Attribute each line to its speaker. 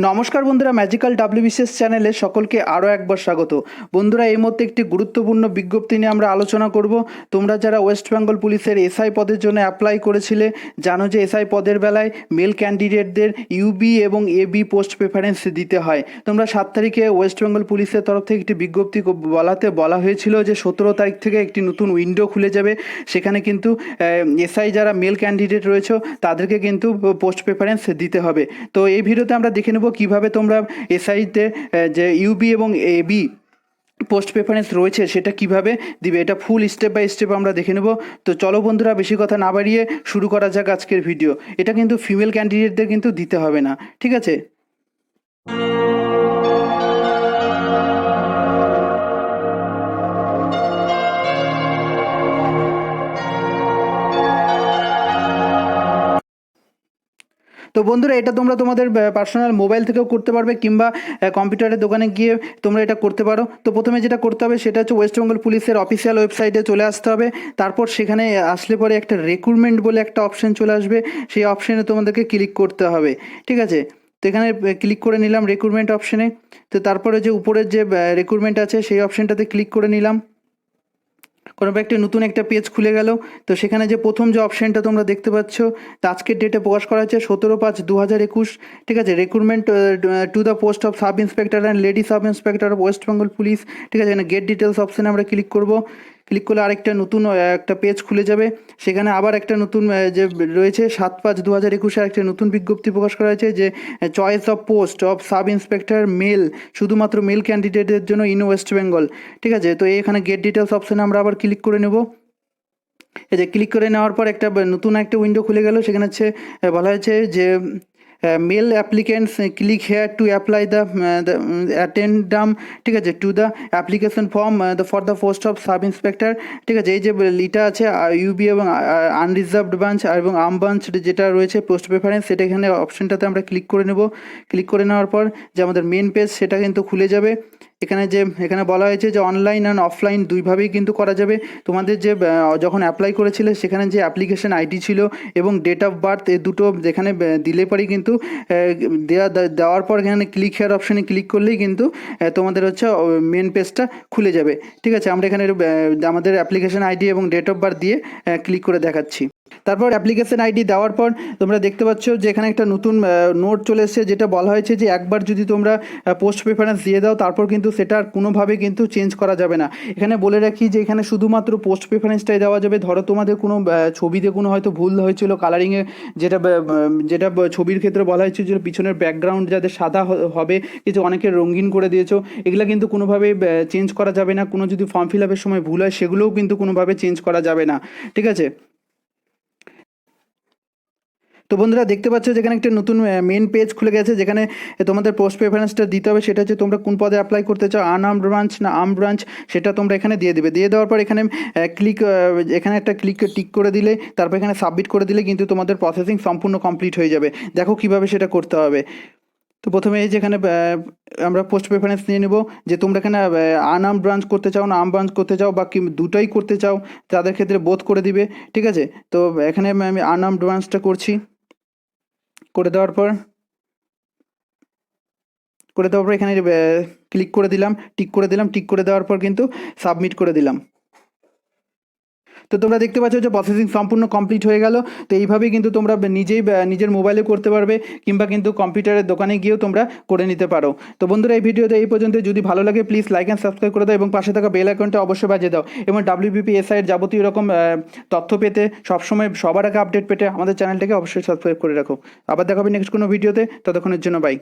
Speaker 1: নমস্কার বন্ধুরা, magical WBCS চ্যানেলে সকলকে আরও একবার স্বাগত। বন্ধুরা, এই মুহূর্তে একটি গুরুত্বপূর্ণ বিজ্ঞপ্তি নিয়ে আমরা আলোচনা করব। তোমরা যারা ওয়েস্ট বেঙ্গল পুলিশের এসআই পদের জন্য অ্যাপ্লাই করেছিলে, জানো যে এসআই পদের বেলায় মেল ক্যান্ডিডেটদের ইউবি এবং এবি পোস্ট প্রেফারেন্স দিতে হয়। তোমরা 7 তারিখে ওয়েস্ট বেঙ্গল পুলিশের তরফ থেকে একটি বিজ্ঞপ্তি বলা হয়েছিল যে 17 তারিখ থেকে একটি নতুন উইন্ডো খুলে যাবে। সেখানে কিন্তু এসআই যারা মেল ক্যান্ডিডেট রয়েছে তাদেরকে কিন্তু পোস্ট প্রেফারেন্স দিতে হবে। তো এই ভিডিওতে আমরা দেখে নেব কিভাবে তোমরা এসআইতে যে ইউবি এবং এবি পোস্ট প্রেফারেন্স রয়েছে সেটা কিভাবে দিবে, এটা ফুল স্টেপ বাই স্টেপ আমরা দেখে নেব। তো চলো বন্ধুরা, বেশি কথা না বাড়িয়ে শুরু করা যাক আজকের ভিডিও। এটা কিন্তু ফিমেল ক্যান্ডিডেটদের কিন্তু দিতে হবে না, ঠিক আছে? তো বন্ধুরা, এটা তোমরা তোমাদের পার্সোনাল মোবাইল থেকেও করতে পারবে কিংবা কম্পিউটারের দোকানে গিয়ে তোমরা এটা করতে পারো। তো প্রথমে যেটা করতে হবে সেটা হচ্ছে ওয়েস্ট বেঙ্গল পুলিশের অফিসিয়াল ওয়েবসাইটে চলে আসতে হবে। তারপর সেখানে আসলে পরে একটা রিক্রুটমেন্ট বলে একটা অপশন চলে আসবে, সেই অপশানে তোমাদেরকে ক্লিক করতে হবে, ঠিক আছে? তো এখানে ক্লিক করে নিলাম রিক্রুটমেন্ট অপশানে। তো তারপরে যে উপরের যে রিক্রুটমেন্ট আছে সেই অপশানটাতে ক্লিক করে নিলাম। কোনো একটা নতুন একটা পেজ খুলে গেল। তো সেখানে যে প্রথম যে অপশানটা তোমরা দেখতে পাচ্ছ, তো আজকের ডেটে প্রকাশ করা হচ্ছে 17/5/2021, ঠিক আছে? Recruitment to the post of sub inspector and lady sub inspector of West Bengal police, ঠিক আছে? এখানে গেট ডিটেলস অপশানে আমরা ক্লিক করব। ক্লিক করলে আরেকটা নতুন একটা পেজ খুলে যাবে। সেখানে আবার একটা নতুন যে রয়েছে 7/5/2021 একটা নতুন বিজ্ঞপ্তি প্রকাশ করা হয়েছে যে choice of post of sub inspector male, শুধুমাত্র মেল ক্যান্ডিডেটের জন্য ইন ওয়েস্ট বেঙ্গল, ঠিক আছে? তো এখানে গেট ডিটেলস অপশানে আমরা আবার ক্লিক করে নেব। এই যে ক্লিক করে নেওয়ার পর একটা নতুন একটা উইন্ডো খুলে গেল। সেখানে হচ্ছে বলা হয়েছে যে male applicants click here to apply the addendum, ঠিক আছে, to the application form for the post of sub inspector, ঠিক আছে? এই যে লিটা আছে ইউবি এবং আনরিজার্ভড ব্রাঞ্চ এবং আর্ম ব্রাঞ্চ যেটা রয়েছে পোস্ট প্রেফারেন্স, সেটা এখানে অপশনটাতে আমরা ক্লিক করে নেব। ক্লিক করে নেওয়ার পর যে আমাদের মেন পেজ সেটা কিন্তু খুলে যাবে। এখানে বলা হয়েছে যে অনলাইন অ্যান্ড অফলাইন দুইভাবেই কিন্তু করা যাবে। তোমাদের যে যখন অ্যাপ্লাই করেছিলে সেখানে যে অ্যাপ্লিকেশন আইডি ছিল এবং ডেট অফ বার্থ, এই দুটো যেখানে দিলে পরেই কিন্তু দেওয়ার পর এখানে ক্লিক হেয়ার অপশানে ক্লিক করলেই কিন্তু তোমাদের হচ্ছে মেন পেজটা খুলে যাবে, ঠিক আছে? আমরা এখানে আমাদের অ্যাপ্লিকেশন আইডি এবং ডেট অফ বার্থ দিয়ে ক্লিক করে দেখাচ্ছি। তারপর অ্যাপ্লিকেশন আইডি দেওয়ার পর তোমরা দেখতে পাচ্ছ যে এখানে একটা নতুন নোট চলে এসেছে, যেটা বলা হয়েছে যে একবার যদি তোমরা পোস্ট প্রেফারেন্স দিয়ে দাও তারপর কিন্তু সেটা আর কোনোভাবে কিন্তু চেঞ্জ করা যাবে না। এখানে বলে রাখি যে এখানে শুধুমাত্র পোস্ট প্রেফারেন্সটাই দেওয়া যাবে। ধরো তোমাদের কোনো ছবিতে কোনো হয়তো ভুল হয়েছিল কালারিংয়ে, যেটা ছবির ক্ষেত্রে বলা হয়েছে যে পিছনের ব্যাকগ্রাউন্ড যাদের সাদা হবে, কিছু অনেকে রঙিন করে দিয়েছো, এগুলো কিন্তু কোনোভাবেই চেঞ্জ করা যাবে না। কোনো যদি ফর্ম ফিল আপের সময় ভুল হয় সেগুলোও কিন্তু কোনোভাবে চেঞ্জ করা যাবে না, ঠিক আছে? তো বন্ধুরা, দেখতে পাচ্ছ যেখানে একটা নতুন মেন পেজ খুলে গেছে, যেখানে তোমাদের পোস্ট প্রেফারেন্সটা দিতে হবে। সেটা হচ্ছে তোমরা কোন পদে অ্যাপ্লাই করতে চাও, আনআর্মড ব্রাঞ্চ না আর্ম ব্রাঞ্চ, সেটা তোমরা এখানে দিয়ে দেবে। দিয়ে দেওয়ার পর এখানে এখানে একটা টিক করে দিলে, তারপর এখানে সাবমিট করে দিলে কিন্তু তোমাদের প্রসেসিং সম্পূর্ণ কমপ্লিট হয়ে যাবে। দেখো কিভাবে সেটা করতে হবে। তো প্রথমে এই যেখানে আমরা পোস্ট প্রেফারেন্স নিয়ে নেব যে তোমরা এখানে আনআর্ম ব্রাঞ্চ করতে চাও না আর্ম ব্রাঞ্চ করতে চাও, বা দুটোই করতে চাও, তাদের ক্ষেত্রে বোথ করে দিবে, ঠিক আছে? তো এখানে আমি আনআর্ম ব্রাঞ্চটা করছি। করে দেওয়ার পর এখানে ক্লিক করে দিলাম, টিক করে দেওয়ার পর কিন্তু সাবমিট করে দিলাম। তো তোমরা দেখতে পাচ্ছ যে প্রসেসিং সম্পূর্ণ কমপ্লিট হয়ে গেল। তো এইভাবেই কিন্তু তোমরা নিজের মোবাইলে করতে পারবে কিংবা কিন্তু কম্পিউটারের দোকানে গিয়েও তোমরা করে নিতে পারো। তো বন্ধুরা, এই ভিডিওতে এই পর্যন্ত। যদি ভালো লাগে প্লিজ লাইক অ্যান্ড সাবস্ক্রাইব করে দাও এবং পাশে থাকা বেল আইকনটা অবশ্যই বাজিয়ে দাও। এবং WBP এসআইয়ের যাবতীয় রকম তথ্য পেতে, সবসময় সবার আগে আপডেট পেতে আমাদের চ্যানেলটাকে অবশ্যই সাবস্ক্রাইব করে রাখো। আবার দেখাবে নেক্সট কোনো ভিডিওতে, ততক্ষণের জন্য বাই।